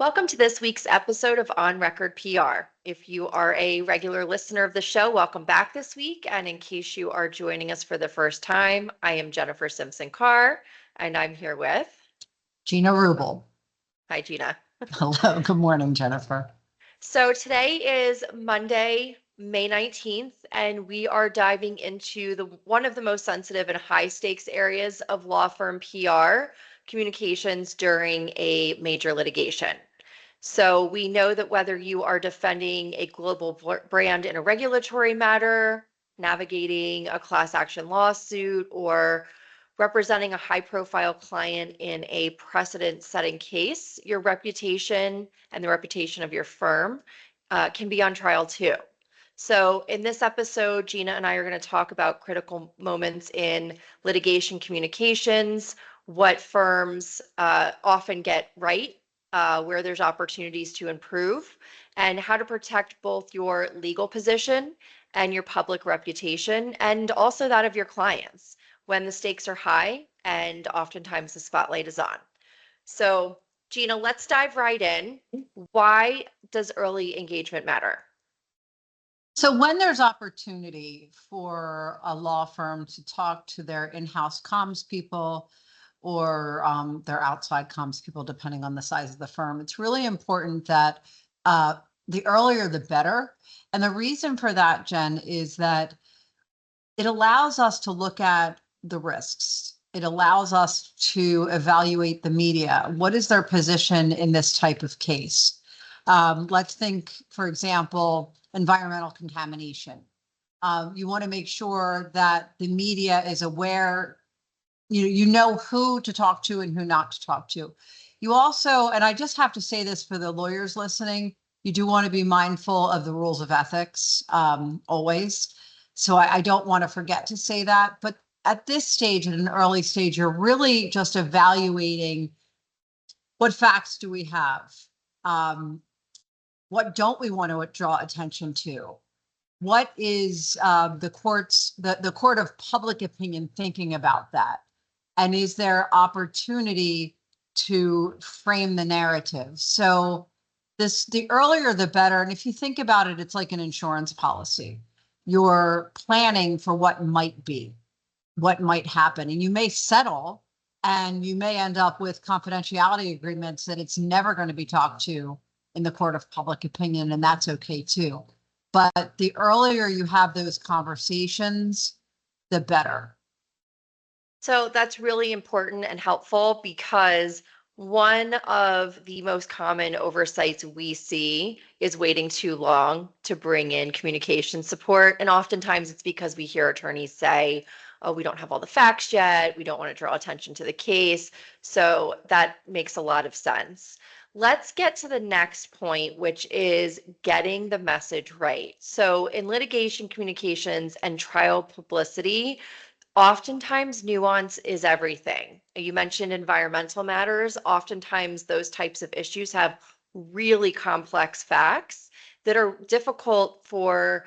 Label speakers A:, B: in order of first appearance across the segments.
A: Welcome to this week's episode of On Record PR. If you are a regular listener of the show, welcome back this week. And in case you are joining us for the first time, I am Jennifer Simpson Carr, and I'm here with
B: Gina Rubel.
A: Hi, Gina.
B: Hello. Good morning, Jennifer.
A: So today is Monday, May 19th, and we are diving into one of the most sensitive and high stakes areas of law firm PR, communications during a major litigation. So we know that whether you are defending a global brand in a regulatory matter, navigating a class action lawsuit, or representing a high profile client in a precedent setting case, your reputation and the reputation of your firm can be on trial too. So in this episode, Gina and I are going to talk about critical moments in litigation communications, what firms often get right, where there's opportunities to improve, and how to protect both your legal position and your public reputation, and also that of your clients when the stakes are high and oftentimes the spotlight is on. So, Gina, let's dive right in. Why does early engagement matter?
B: So when there's opportunity for a law firm to talk to their in-house comms people or their outside comms people, depending on the size of the firm, it's really important that the earlier the better. And the reason for that, Jen, is that it allows us to look at the risks. It allows us to evaluate the media. What is their position in this type of case? Let's think, for example, environmental contamination. You want to make sure that the media is aware, you know who to talk to and who not to talk to. You also, and I just have to say this for the lawyers listening, you do want to be mindful of the rules of ethics always. So I don't want to forget to say that. But at this stage, at an early stage, you're really just evaluating what facts do we have? What don't we want to draw attention to? What is the court of public opinion thinking about that? And is there opportunity to frame the narrative? So the earlier the better. And if you think about it, it's like an insurance policy. You're planning for what might be, what might happen, and you may settle and you may end up with confidentiality agreements that it's never going to be talked to in the court of public opinion, and that's okay too. But the earlier you have those conversations, the better.
A: So that's really important and helpful because one of the most common oversights we see is waiting too long to bring in communication support. And oftentimes it's because we hear attorneys say, oh, we don't have all the facts yet. We don't want to draw attention to the case. So that makes a lot of sense. Let's get to the next point, which is getting the message right. So in litigation communications and trial publicity, oftentimes nuance is everything. You mentioned environmental matters. Oftentimes those types of issues have really complex facts that are difficult for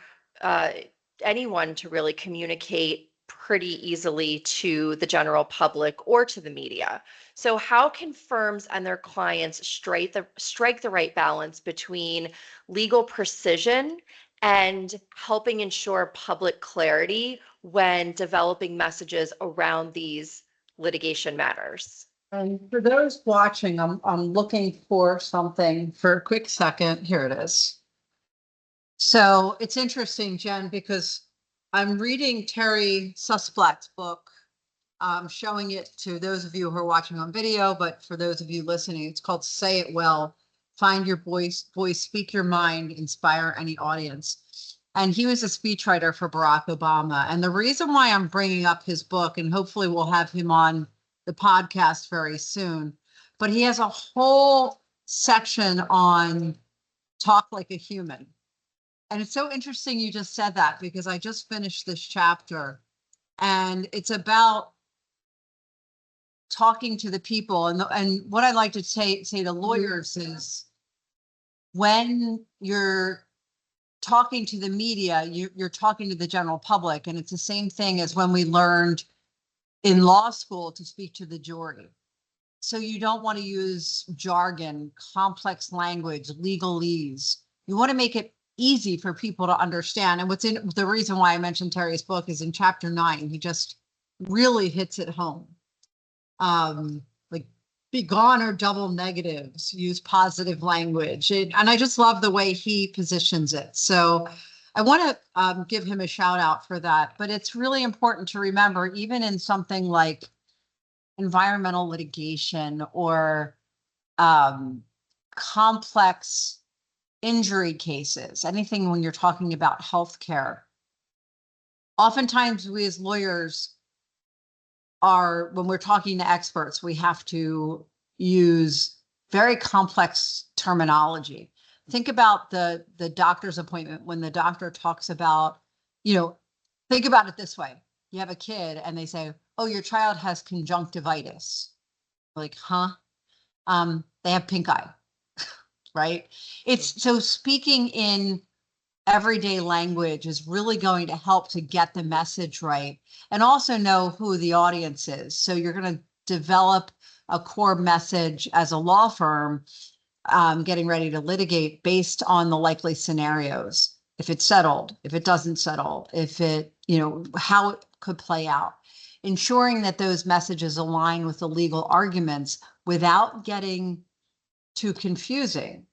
A: anyone to really communicate pretty easily to the general public or to the media. So how can firms and their clients strike the right balance between legal precision and helping ensure public clarity when developing messages around these litigation matters?
B: And for those watching, I'm looking for something for a quick second. Here it is. So it's interesting, Jen, because I'm reading Terry Sussblatt's book. I'm showing it to those of you who are watching on video, but for those of you listening, it's called Say It Well, Find Your Voice, Speak Your Mind, Inspire Any Audience. And he was a speechwriter for Barack Obama. And the reason why I'm bringing up his book, and hopefully we'll have him on the podcast very soon, but he has a whole section on talk like a human. And it's so interesting you just said that because I just finished this chapter and it's about talking to the people. And what I like to say to lawyers is when you're talking to the media, you're talking to the general public. And it's the same thing as when we learned in law school to speak to the jury. So you don't want to use jargon, complex language, legalese. You want to make it easy for people to understand. And what's in the reason why I mentioned Terry's book is in chapter 9, he just really hits it home. Like be gone or double negatives, use positive language. And I just love the way he positions it. So I want to give him a shout out for that. But it's really important to remember, even in something like environmental litigation or complex injury cases, anything when you're talking about healthcare. Oftentimes, we as lawyers are, when we're talking to experts, we have to use very complex terminology. Think about the doctor's appointment when the doctor talks about, think about it this way. You have a kid and they say, oh, your child has conjunctivitis. Like, huh? They have pink eye, right? It's so speaking in everyday language is really going to help to get the message right and also know who the audience is. So you're going to develop a core message as a law firm getting ready to litigate based on the likely scenarios. If it's settled, if it doesn't settle, if it, how it could play out. Ensuring that those messages align with the legal arguments without getting too confusing.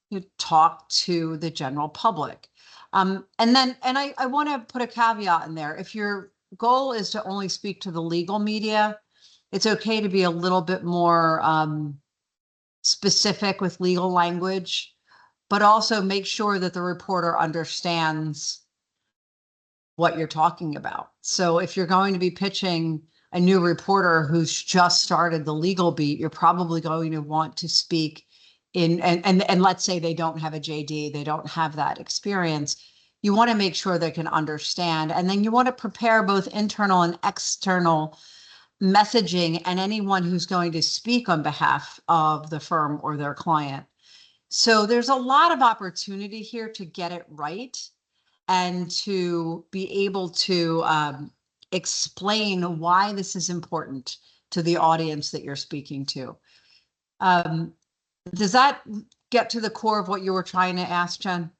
B: You talk to the general public. And I want to put a caveat in there. If your goal is to only speak to the legal media, it's okay to be a little bit more specific with legal language, but also make sure that the reporter understands what you're talking about. So if you're going to be pitching a new reporter who's just started the legal beat, you're probably going to want to speak in, and let's say they don't have a JD, they don't have that experience. You want to make sure they can understand. And then you want to prepare both internal and external messaging and anyone who's going to speak on behalf of the firm or their client. So there's a lot of opportunity here to get it right and to be able to explain why this is important to the audience that you're speaking to. Does that get to the core of what you were trying to ask, Jen?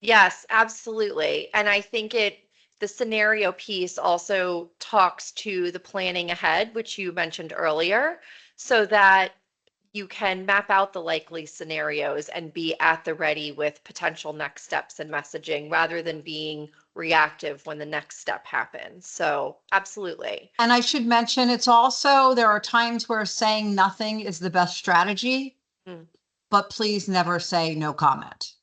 A: Yes, absolutely. And I think the scenario piece also talks to the planning ahead, which you mentioned earlier, so that you can map out the likely scenarios and be at the ready with potential next steps and messaging rather than being reactive when the next step happens. So, absolutely.
B: And I should mention, it's also, there are times where saying nothing is the best strategy, but please never say no comment.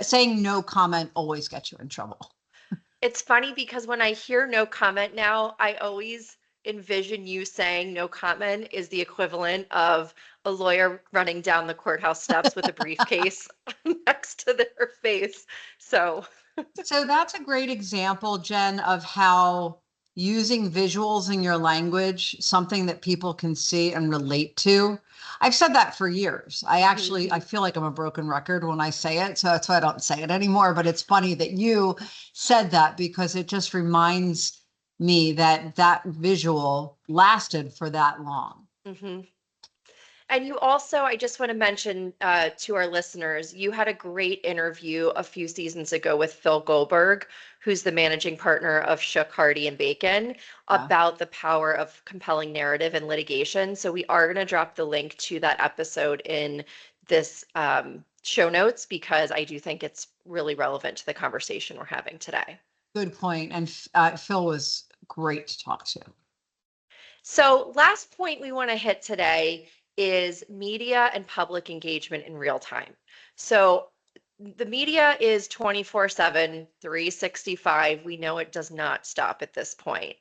B: Saying no comment always gets you in trouble.
A: It's funny because when I hear no comment now, I always envision you saying no comment is the equivalent of a lawyer running down the courthouse steps with a briefcase next to their face. So
B: that's a great example, Jen, of how using visuals in your language, something that people can see and relate to. I've said that for years. I feel like I'm a broken record when I say it, so that's why I don't say it anymore. But it's funny that you said that because it just reminds me that that visual lasted for that long.
A: And you also, I just want to mention to our listeners, you had a great interview a few seasons ago with Phil Goldberg, who's the managing partner of Shook, Hardy and Bacon, about the power of compelling narrative and litigation. So we are going to drop the link to that episode in this show notes because I do think it's really relevant to the conversation we're having today.
B: Good point. And Phil was great to talk to.
A: So last point we want to hit today is media and public engagement in real time. So the media is 24/7, 365. We know it does not stop at this point.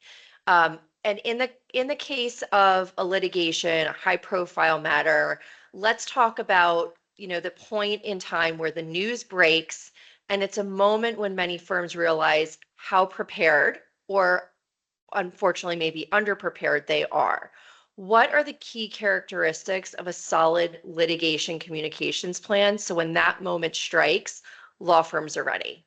A: And in the case of a litigation, a high profile matter, let's talk about, the point in time where the news breaks and it's a moment when many firms realize how prepared or unfortunately maybe underprepared they are. What are the key characteristics of a solid litigation communications plan so when that moment strikes, law firms are ready?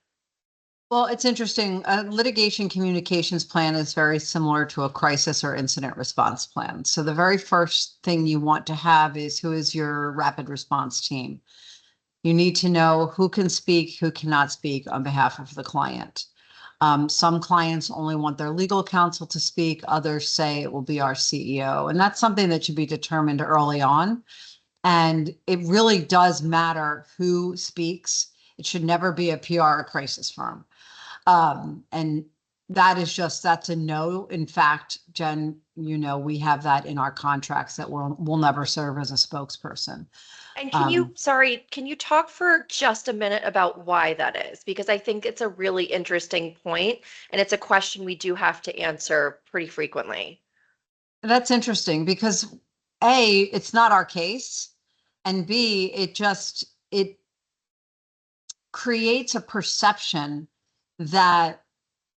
B: Well, it's interesting. A litigation communications plan is very similar to a crisis or incident response plan. So the very first thing you want to have is who is your rapid response team. You need to know who can speak, who cannot speak on behalf of the client. Some clients only want their legal counsel to speak. Others say it will be our CEO. And that's something that should be determined early on. And it really does matter who speaks. It should never be a PR or crisis firm. And that is just, that's a no. In fact, Jen, we have that in our contracts that we'll never serve as a spokesperson.
A: And
B: Um,
A: can you talk for just a minute about why that is? Because I think it's a really interesting point, and it's a question we do have to answer pretty frequently.
B: that's interesting because A, it's not our case, and B, it creates a perception that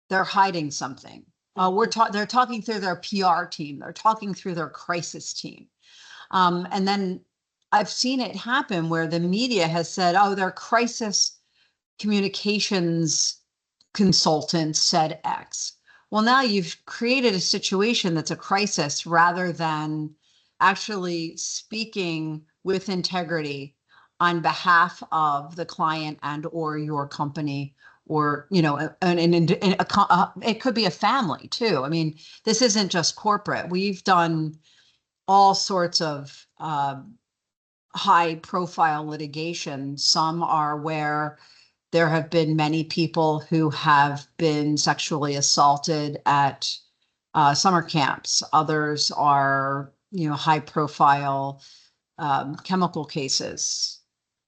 B: they're hiding something. They're talking through their PR team. They're talking through their crisis team. And then I've seen it happen where the media has said, oh, their crisis communications consultant said X. Well, now you've created a situation that's a crisis rather than actually speaking with integrity on behalf of the client and or your company, or it could be a family too. I mean, this isn't just corporate. We've done all sorts of high profile litigation. Some are where there have been many people who have been sexually assaulted at summer camps. Others are, high profile chemical cases.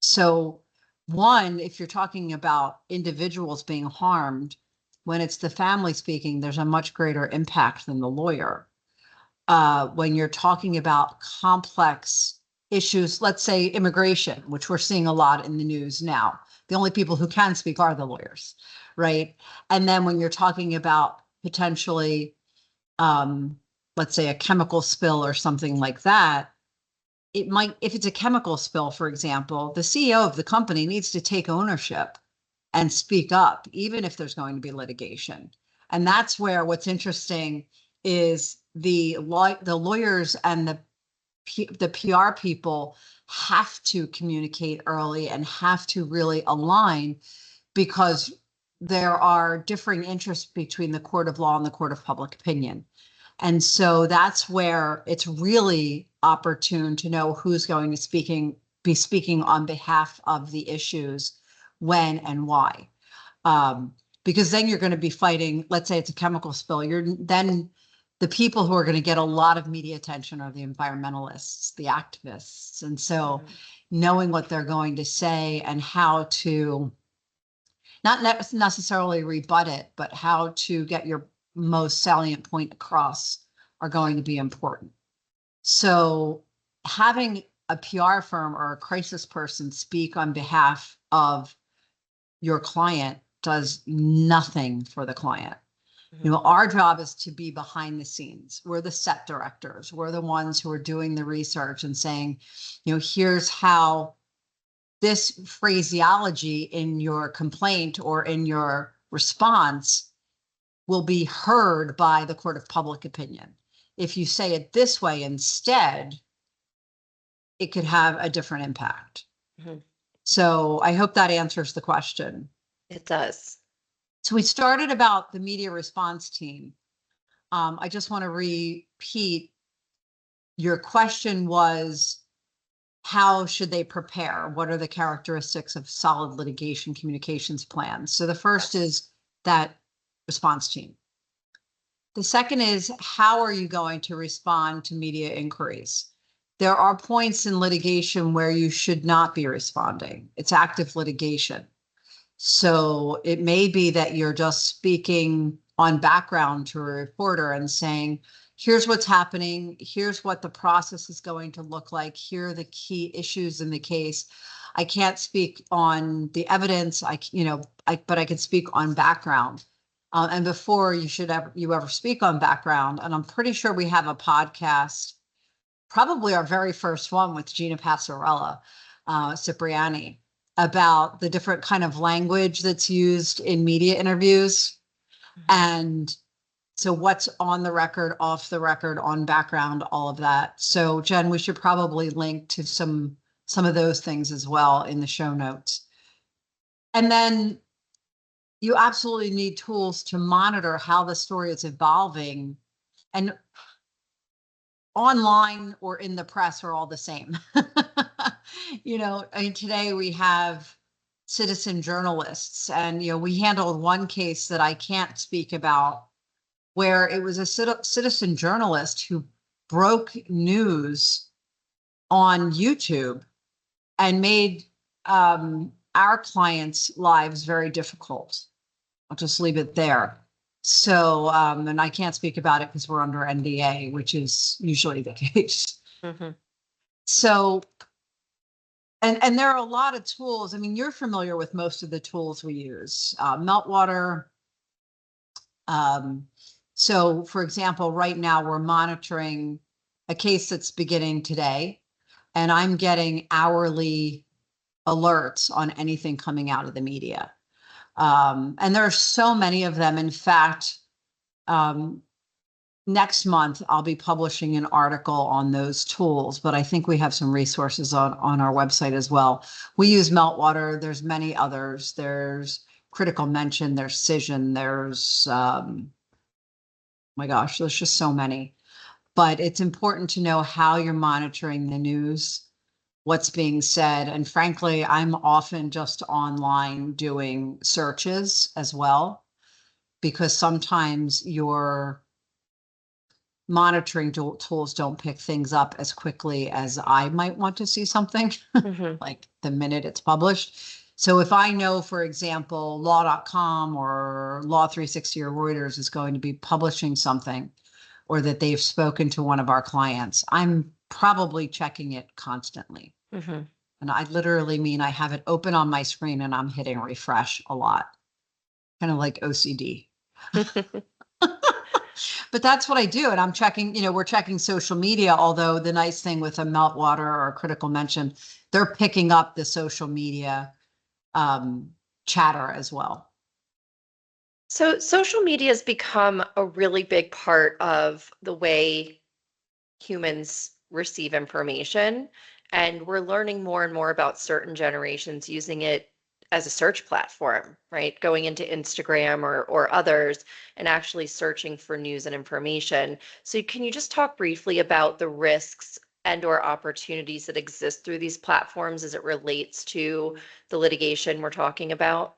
B: So one, if you're talking about individuals being harmed, when it's the family speaking, there's a much greater impact than the lawyer. When you're talking about complex issues, let's say immigration, which we're seeing a lot in the news now, the only people who can speak are the lawyers, right? And then when you're talking about potentially, let's say a chemical spill or something like that, it might, if it's a chemical spill, for example, the CEO of the company needs to take ownership and speak up, even if there's going to be litigation. And that's where what's interesting is the lawyers and the PR people have to communicate early and have to really align, because there are differing interests between the court of law and the court of public opinion. And so that's where it's really opportune to know who's going to be speaking on behalf of the issues, when and why. Because then you're going to be fighting, let's say it's a chemical spill, then the people who are going to get a lot of media attention are the environmentalists, the activists. And so knowing what they're going to say and how to not necessarily rebut it, but how to get your most salient point across are going to be important. So having a PR firm or a crisis person speak on behalf of your client does nothing for the client. Our job is to be behind the scenes. We're the set directors. We're the ones who are doing the research and saying, here's how this phraseology in your complaint or in your response will be heard by the court of public opinion. If you say it this way instead, it could have a different impact. Mm-hmm. So I hope that answers the question.
A: It does.
B: So we started about the media response team. I just want to repeat, your question was, how should they prepare? What are the characteristics of solid litigation communications plans? So the first is that response team. The second is, how are you going to respond to media inquiries? There are points in litigation where you should not be responding. It's active litigation. So it may be that you're just speaking on background to a reporter and saying, here's what's happening. Here's what the process is going to look like. Here are the key issues in the case. I can't speak on the evidence. But I can speak on background. And before you ever speak on background, and I'm pretty sure we have a podcast, probably our very first one with Gina Passarella, Cipriani, about the different kind of language that's used in media interviews. And so what's on the record, off the record, on background, all of that. So Jen, we should probably link to some of those things as well in the show notes. And then you absolutely need tools to monitor how the story is evolving, and online or in the press are all the same. I mean, today we have citizen journalists, and, we handled one case that I can't speak about, where it was a citizen journalist who broke news on YouTube and made our clients' lives very difficult. I'll just leave it there. So, and I can't speak about it because we're under NDA, which is usually the case.
A: Mm-hmm.
B: So, and there are a lot of tools. I mean, you're familiar with most of the tools we use. Meltwater. So, for example, right now we're monitoring a case that's beginning today, and I'm getting hourly alerts on anything coming out of the media. And there are so many of them. In fact, next month, I'll be publishing an article on those tools, but I think we have some resources on our website as well. We use Meltwater. There's many others. There's Critical Mention, there's Cision, there's, my gosh, there's just so many. But it's important to know how you're monitoring the news, what's being said. And frankly, I'm often just online doing searches as well, because sometimes your monitoring tools don't pick things up as quickly as I might want to see something, like the minute it's published. So if I know, for example, law.com or Law 360 or Reuters is going to be publishing something, or that they've spoken to one of our clients, I'm probably checking it constantly. And I literally mean I have it open on my screen and I'm hitting refresh a lot, kind of like OCD. But that's what I do. And I'm checking, we're checking social media, although the nice thing with a Meltwater or a Critical Mention, they're picking up the social media chatter as well.
A: So social media has become a really big part of the way humans receive information. And we're learning more and more about certain generations using it as a search platform, right? Going into Instagram or others and actually searching for news and information. So can you just talk briefly about the risks and or opportunities that exist through these platforms as it relates to the litigation we're talking about?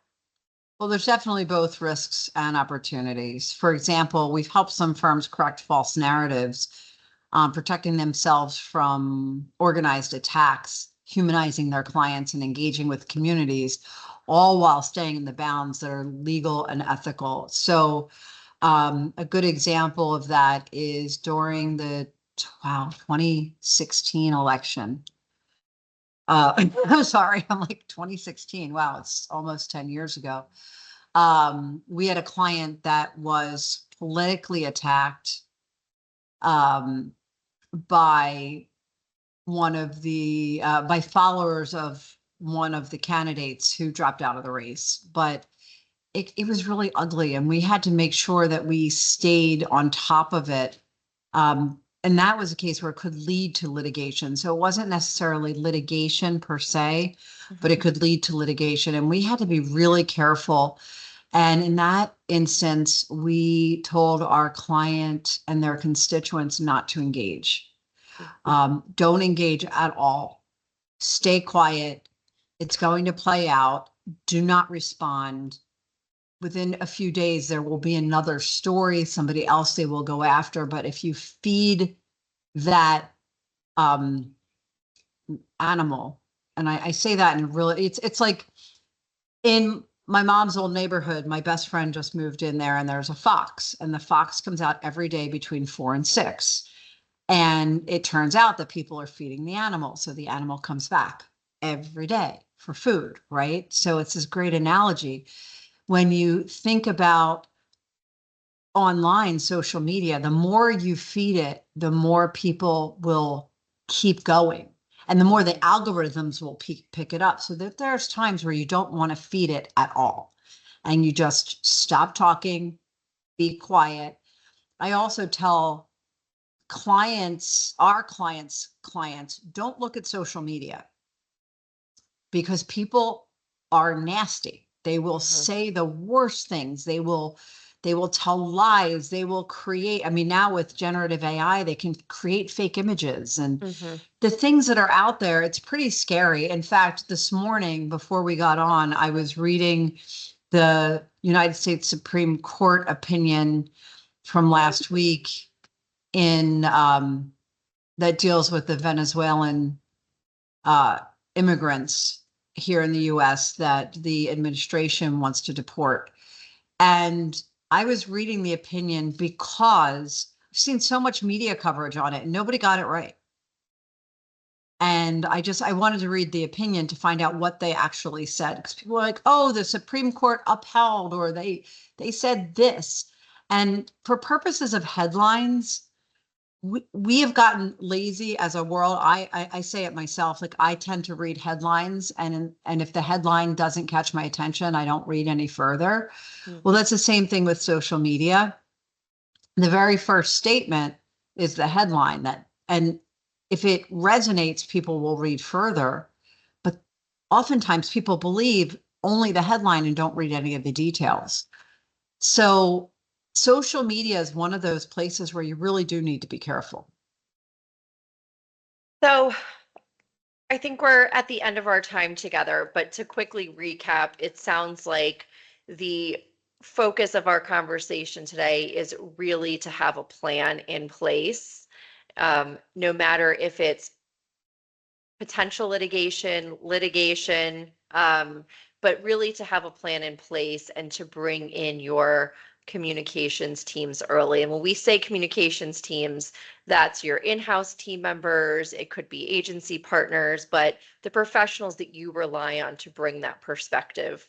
B: Well, there's definitely both risks and opportunities. For example, we've helped some firms correct false narratives, protecting themselves from organized attacks, humanizing their clients, and engaging with communities, all while staying in the bounds that are legal and ethical. So a good example of that is during the 2016 election. I'm sorry, I'm like 2016. Wow, it's almost 10 years ago. We had a client that was politically attacked by one of the by followers of one of the candidates who dropped out of the race. But it was really ugly, and we had to make sure that we stayed on top of it. And that was a case where it could lead to litigation. So it wasn't necessarily litigation per se, but it could lead to litigation. And we had to be really careful. And in that instance, we told our client and their constituents not to engage. Don't engage at all. Stay quiet. It's going to play out. Do not respond. Within a few days, there will be another story, somebody else they will go after. But if you feed that animal, and I say that in really, it's like in my mom's old neighborhood, my best friend just moved in there, and there's a fox, and the fox comes out every day between 4 and 6. And it turns out that people are feeding the animal. So the animal comes back every day for food, right? So it's this great analogy. When you think about online social media, the more you feed it, the more people will keep going. And the more the algorithms will pick it up. So that there's times where you don't want to feed it at all. And you just stop talking, be quiet. I also tell our clients, don't look at social media because people are nasty. They will say the worst things. They will tell lies. They will create, I mean, now with generative AI, they can create fake images and the things that are out there, it's pretty scary. In fact, this morning before we got on, I was reading the United States Supreme Court opinion from last week in that deals with the Venezuelan immigrants here in the US that the administration wants to deport. And I was reading the opinion because I've seen so much media coverage on it and nobody got it right. And I wanted to read the opinion to find out what they actually said. Because people were like, oh, the Supreme Court upheld, or they said this. And for purposes of headlines, we have gotten lazy as a world. I say it myself, like I tend to read headlines and if the headline doesn't catch my attention, I don't read any further. Well, that's the same thing with social media. The very first statement is the headline and if it resonates, people will read further. But oftentimes people believe only the headline and don't read any of the details. So social media is one of those places where you really do need to be careful.
A: So I think we're at the end of our time together, but to quickly recap, it sounds like the focus of our conversation today is really to have a plan in place, no matter if it's potential litigation, but really to have a plan in place and to bring in your communications teams early. And when we say communications teams, that's your in-house team members, it could be agency partners, but the professionals that you rely on to bring that perspective.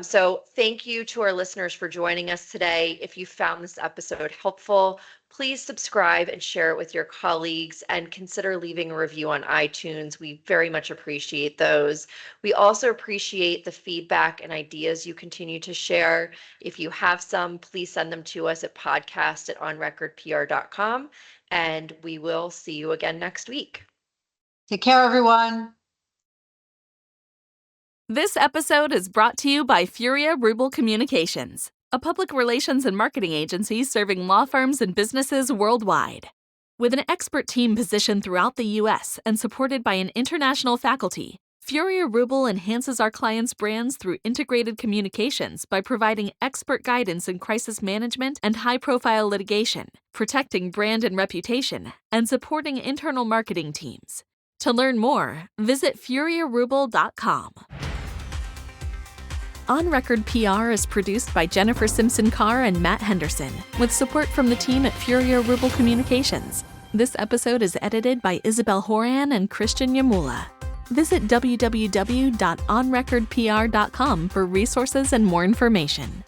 A: So thank you to our listeners for joining us today. If you found this episode helpful, please subscribe and share it with your colleagues and consider leaving a review on iTunes. We very much appreciate those. We also appreciate the feedback and ideas you continue to share. If you have some, please send them to us at podcast@onrecordpr.com, and we will see you again next week.
B: Take care, everyone.
C: This episode is brought to you by Furia Rubel Communications, a public relations and marketing agency serving law firms and businesses worldwide. With an expert team positioned throughout the U.S. and supported by an international faculty, Furia Rubel enhances our clients' brands through integrated communications by providing expert guidance in crisis management and high-profile litigation, protecting brand and reputation, and supporting internal marketing teams. To learn more, visit furiarubel.com. On Record PR is produced by Jennifer Simpson-Carr and Matt Henderson, with support from the team at Furia Rubel Communications. This episode is edited by Isabel Horan and Christian Yamula. Visit www.onrecordpr.com for resources and more information.